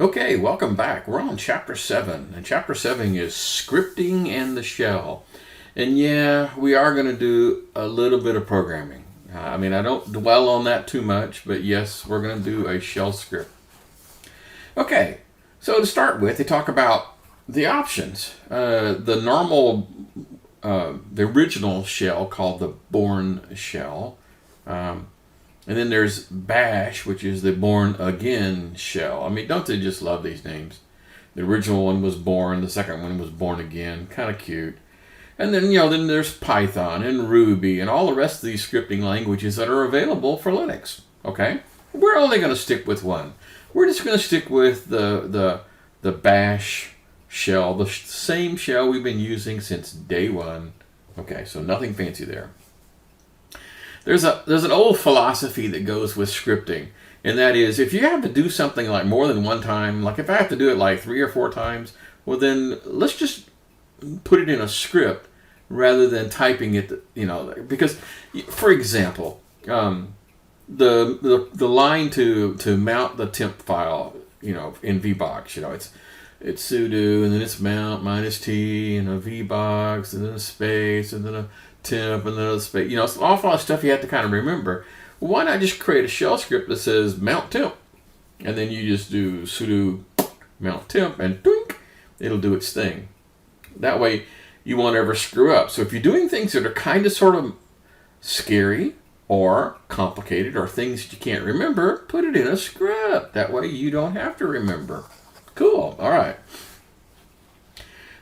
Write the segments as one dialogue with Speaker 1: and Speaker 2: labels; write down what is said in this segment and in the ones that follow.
Speaker 1: Okay, welcome back. We're on Chapter 7, and Chapter 7 is Scripting and the Shell. And yeah, we are going to do a little bit of programming. I don't dwell on that too much, but yes, we're going to do a shell script. Okay, so to start with, they talk about the options. The original shell called the Born shell. And then there's Bash, which is the Born Again shell. I mean, don't they just love these names? The original one was Born, the second one was Born Again. Kind of cute. And then, then there's Python and Ruby and all the rest of these scripting languages that are available for Linux. Okay? We're only going to stick with one. We're just going to stick with the Bash shell, the same shell we've been using since day one. Okay, so nothing fancy there. There's an old philosophy that goes with scripting, and that is if you have to do something like more than one time, like if I have to do it like 3 or 4 times, well then let's just put it in a script rather than typing it, because, for example, the line to mount the temp file, in VBox, it's sudo, and then it's mount -t, and a VBox, and then a space, and then a temp, and then a space. It's an awful lot of stuff you have to kind of remember. Well, why not just create a shell script that says mount temp, and then you just do sudo mount temp, and doink, it'll do its thing. That way, you won't ever screw up. So if you're doing things that are kind of sort of scary or complicated or things that you can't remember, put it in a script. That way you don't have to remember. Cool. All right.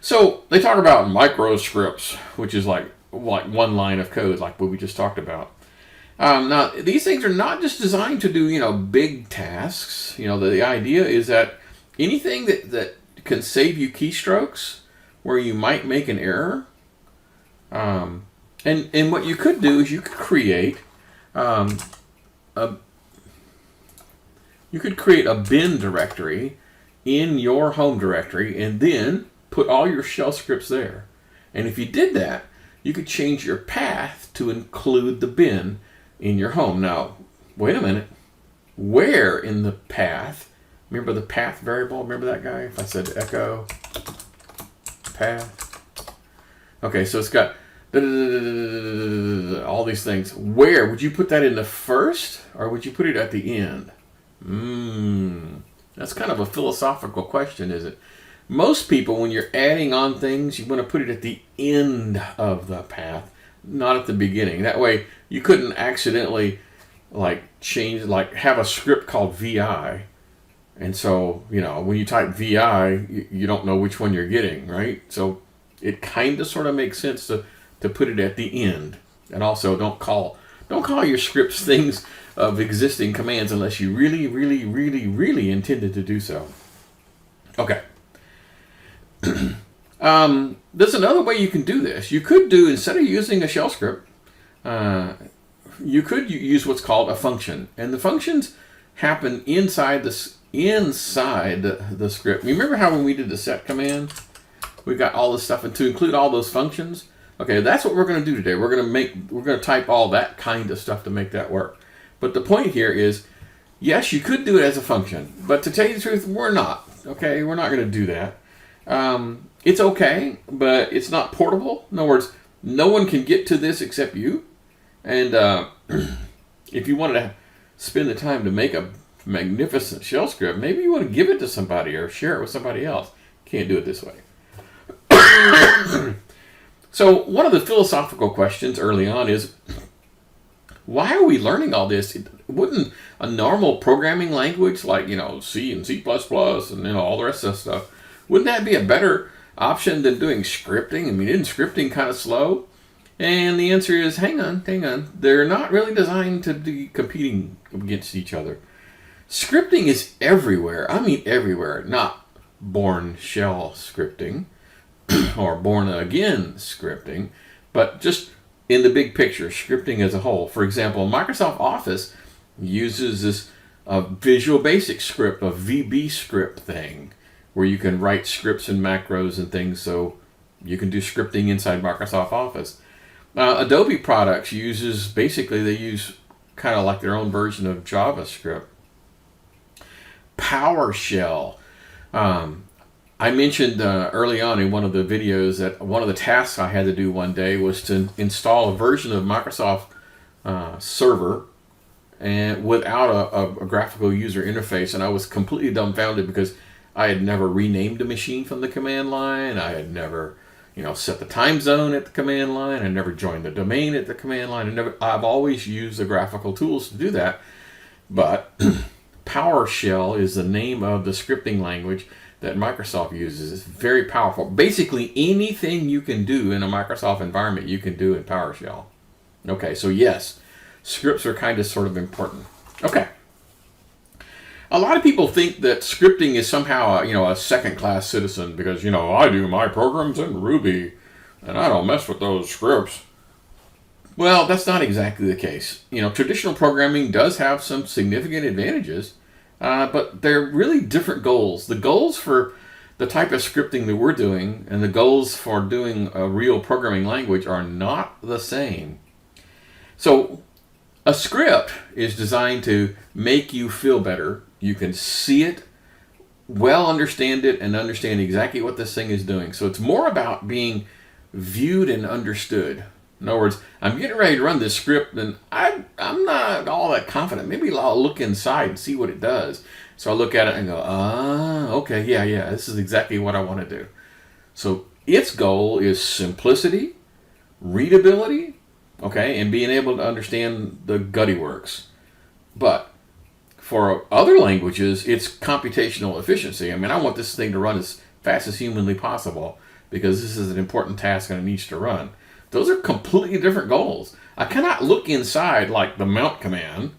Speaker 1: So they talk about micro scripts, which is like one line of code, like what we just talked about. Now, these things are not just designed to do, big tasks. The idea is that anything that can save you keystrokes where you might make an error. And what you could do is you could create a bin directory in your home directory and then put all your shell scripts there. And if you did that, you could change your path to include the bin in your home. Now, wait a minute. Where in the path? Remember the path variable? Remember that guy? If I said echo path. Okay, so it's got all these things. Where? Would you put that in the first, or would you put it at the end? That's kind of a philosophical question, is it? Most people, when you're adding on things, you want to put it at the end of the path, not at the beginning. That way, you couldn't accidentally have a script called VI. And so, when you type VI, you don't know which one you're getting, right? So it kind of sort of makes sense to put it at the end. And also, don't call your scripts things of existing commands unless you really, really, really, really intended to do so. Okay. There's another way you can do this. You could do, instead of using a shell script, you could use what's called a function. And the functions happen inside the script. Remember how when we did the set command, we got all this stuff, and to include all those functions? Okay, that's what we're going to do today. We're going to type all that kind of stuff to make that work. But the point here is, yes, you could do it as a function, but to tell you the truth, we're not. Okay, we're not going to do that. It's okay, but it's not portable. In other words, no one can get to this except you. And if you wanted to spend the time to make a magnificent shell script, maybe you want to give it to somebody or share it with somebody else. Can't do it this way. So one of the philosophical questions early on is, why are we learning all this? Wouldn't a normal programming language like, C and C++ and all the rest of that stuff, wouldn't that be a better option than doing scripting? I mean, isn't scripting kind of slow? And the answer is, hang on. They're not really designed to be competing against each other. Scripting is everywhere. I mean, everywhere. Not Born shell scripting or Born Again scripting, but just in the big picture, scripting as a whole. For example, Microsoft Office uses this Visual Basic script, a VB script thing, where you can write scripts and macros and things, so you can do scripting inside Microsoft Office. Adobe products they use kind of like their own version of JavaScript. PowerShell I mentioned early on in one of the videos that one of the tasks I had to do one day was to install a version of Microsoft Server and without a graphical user interface, and I was completely dumbfounded because I had never renamed a machine from the command line. I had never, set the time zone at the command line. I never joined the domain at the command line. I've always used the graphical tools to do that. But PowerShell is the name of the scripting language that Microsoft uses. It's very powerful. Basically, anything you can do in a Microsoft environment, you can do in PowerShell. Okay, so yes, scripts are kind of sort of important. Okay. A lot of people think that scripting is somehow, a second-class citizen because, I do my programs in Ruby and I don't mess with those scripts. Well, that's not exactly the case. Traditional programming does have some significant advantages, but they're really different goals. The goals for the type of scripting that we're doing and the goals for doing a real programming language are not the same. So, a script is designed to make you feel better. You can see it, well understand it, and understand exactly what this thing is doing. So it's more about being viewed and understood. In other words, I'm getting ready to run this script, and I'm not all that confident. Maybe I'll look inside and see what it does. So I look at it and go, okay, yeah, this is exactly what I want to do. So its goal is simplicity, readability, okay, and being able to understand the gutty works. But for other languages, it's computational efficiency. I mean, I want this thing to run as fast as humanly possible because this is an important task and it needs to run. Those are completely different goals. I cannot look inside like the mount command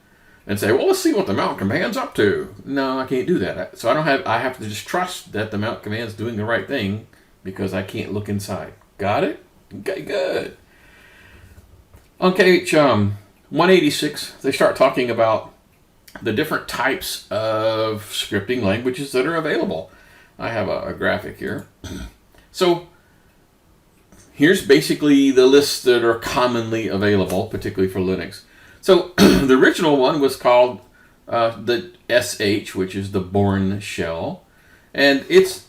Speaker 1: and say, well, let's see what the mount command's up to. No, I can't do that. So I have to just trust that the mount command's doing the right thing because I can't look inside. Got it? Okay, good. On page 186, they start talking about the different types of scripting languages that are available. I have a graphic here. So here's basically the lists that are commonly available, particularly for Linux. So the original one was called the SH, which is the Bourne shell. And it's,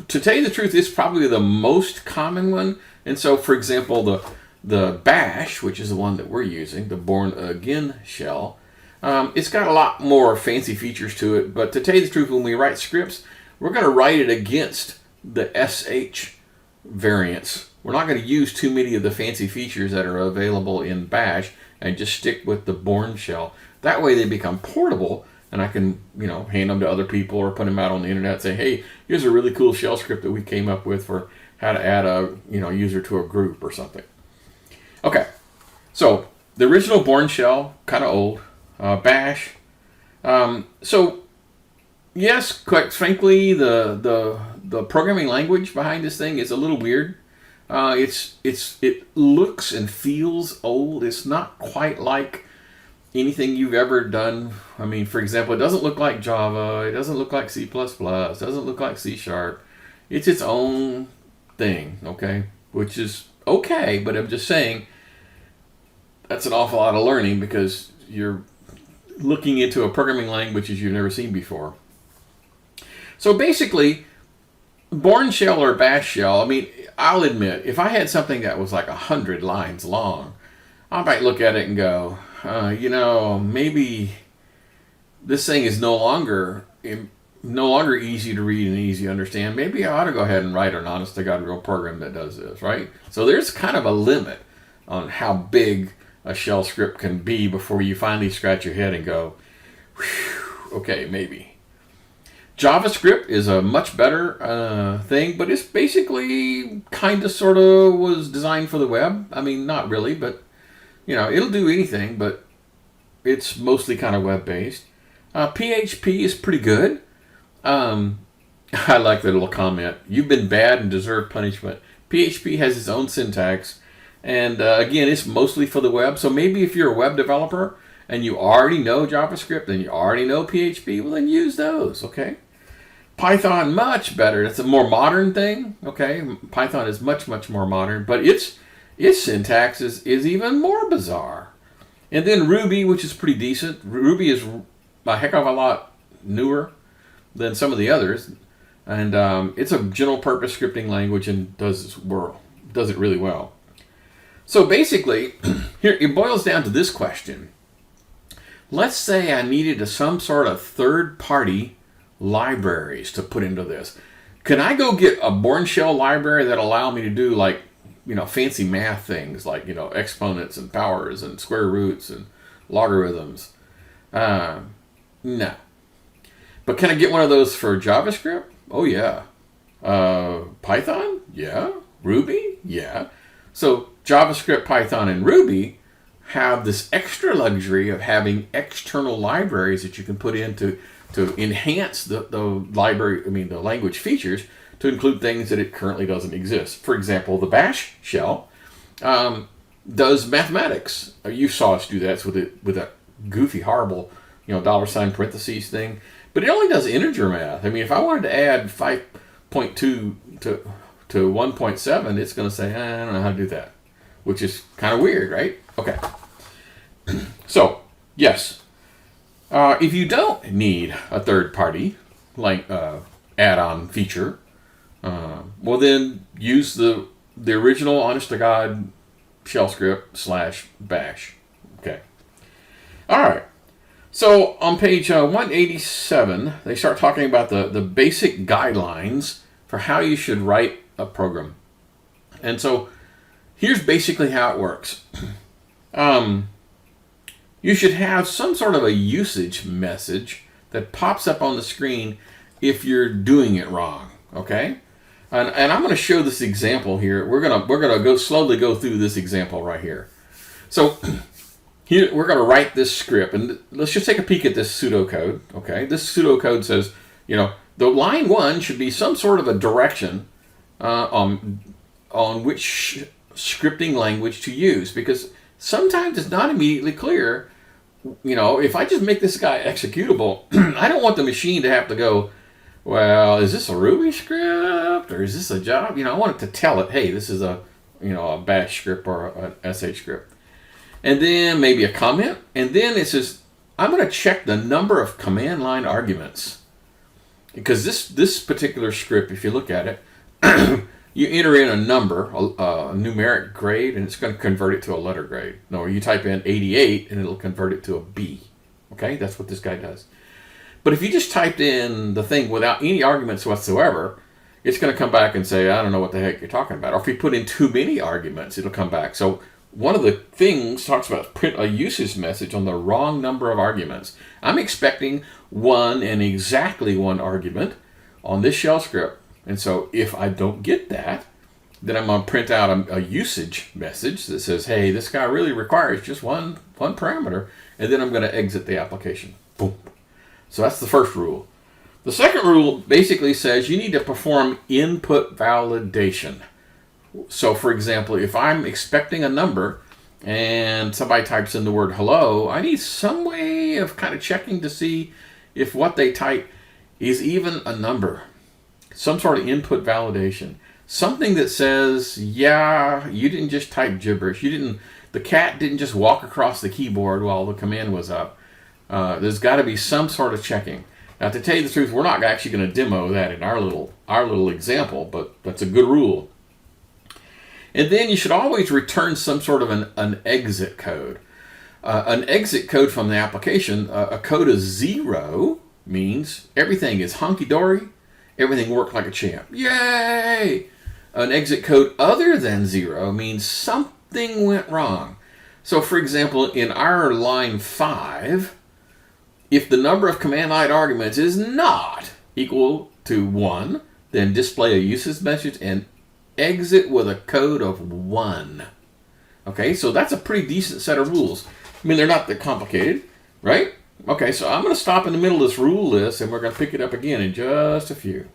Speaker 1: to tell you the truth, it's probably the most common one. And so, for example, the bash, which is the one that we're using, the Bourne again shell, it's got a lot more fancy features to it, but to tell you the truth, when we write scripts, we're going to write it against the SH variants. We're not going to use too many of the fancy features that are available in bash and just stick with the Bourne shell. That way they become portable, and I can, hand them to other people or put them out on the internet and say, hey, here's a really cool shell script that we came up with for how to add a, user to a group or something. Okay, so the original Bourne shell, kind of old. Bash. So, yes, quite frankly, the programming language behind this thing is a little weird. It looks and feels old. It's not quite like anything you've ever done. I mean, for example, it doesn't look like Java. It doesn't look like C++. It doesn't look like C#. It's its own thing, okay? Which is okay, but I'm just saying that's an awful lot of learning because you're looking into a programming language you've never seen before. So basically, Bourne shell or bash shell, I mean, I'll admit, if I had something that was like 100 lines long, I might look at it and go, maybe this thing is no longer easy to read and easy to understand. Maybe I ought to go ahead and write an honest-to-God real program that does this, right? So there's kind of a limit on how big a shell script can be before you finally scratch your head and go, okay, maybe. JavaScript is a much better thing, but it's basically kind of sort of was designed for the web. I mean, not really, but it'll do anything, but it's mostly kind of web-based. PHP is pretty good. I like that little comment. You've been bad and deserve punishment. PHP has its own syntax. And again, it's mostly for the web. So maybe if you're a web developer and you already know JavaScript and you already know PHP, well, then use those, okay? Python, much better. It's a more modern thing, okay? Python is much, much more modern, but its syntax is even more bizarre. And then Ruby, which is pretty decent. Ruby is a heck of a lot newer than some of the others. And it's a general purpose scripting language and does it really well. So basically, here it boils down to this question. Let's say I needed some sort of third-party libraries to put into this. Can I go get a Bourne shell library that allow me to do like, fancy math things like, exponents and powers and square roots and logarithms? No. But can I get one of those for JavaScript? Oh, yeah. Python? Yeah. Ruby? Yeah. So JavaScript, Python, and Ruby have this extra luxury of having external libraries that you can put in to enhance the language features to include things that it currently doesn't exist. For example, the bash shell does mathematics. You saw us do that with a goofy, horrible, $ parentheses thing. But it only does integer math. I mean, if I wanted to add 5.2 to 1.7, it's going to say, I don't know how to do that, which is kind of weird, right? Okay. So, yes, if you don't need a third-party add-on feature, well, then use the original honest-to-God shell script / bash. Okay. All right. So on page 187, they start talking about the basic guidelines for how you should write a program. And so here's basically how it works. You should have some sort of a usage message that pops up on the screen if you're doing it wrong. Okay? And I'm going to show this example here. We're gonna slowly go through this example right here. So here, we're going to write this script, and let's just take a peek at this pseudocode. Okay, this pseudocode says, the line 1 should be some sort of a direction on which scripting language to use, because sometimes it's not immediately clear. If I just make this guy executable, I don't want the machine to have to go, well, is this a Ruby script or is this a Java? I want it to tell it, hey, this is a bash script or an SH script. And then maybe a comment. And then it says, I'm going to check the number of command line arguments. Because this particular script, if you look at it, you enter in a number, a numeric grade, and it's going to convert it to a letter grade. No, you type in 88, and it'll convert it to a B. Okay, that's what this guy does. But if you just typed in the thing without any arguments whatsoever, it's going to come back and say, I don't know what the heck you're talking about. Or if you put in too many arguments, it'll come back. So one of the things talks about print a usage message on the wrong number of arguments. I'm expecting 1 and exactly 1 argument on this shell script. And so if I don't get that, then I'm going to print out a usage message that says, hey, this guy really requires just one parameter. And then I'm going to exit the application. Boom. So that's the first rule. The second rule basically says you need to perform input validation. So, for example, if I'm expecting a number and somebody types in the word hello, I need some way of kind of checking to see if what they type is even a number. Some sort of input validation. Something that says, yeah, you didn't just type gibberish. The cat didn't just walk across the keyboard while the command was up. There's got to be some sort of checking. Now, to tell you the truth, we're not actually going to demo that in our little example, but that's a good rule. And then you should always return some sort of an exit code. An exit code from the application, a code of 0 means everything is hunky-dory, everything worked like a champ. Yay! An exit code other than 0 means something went wrong. So, for example, in our line 5, if the number of command line arguments is not equal to 1, then display a usage message and exit with a code of 1. Okay, so that's a pretty decent set of rules. I mean, they're not that complicated, right? Okay, so I'm going to stop in the middle of this rule list, and we're going to pick it up again in just a few.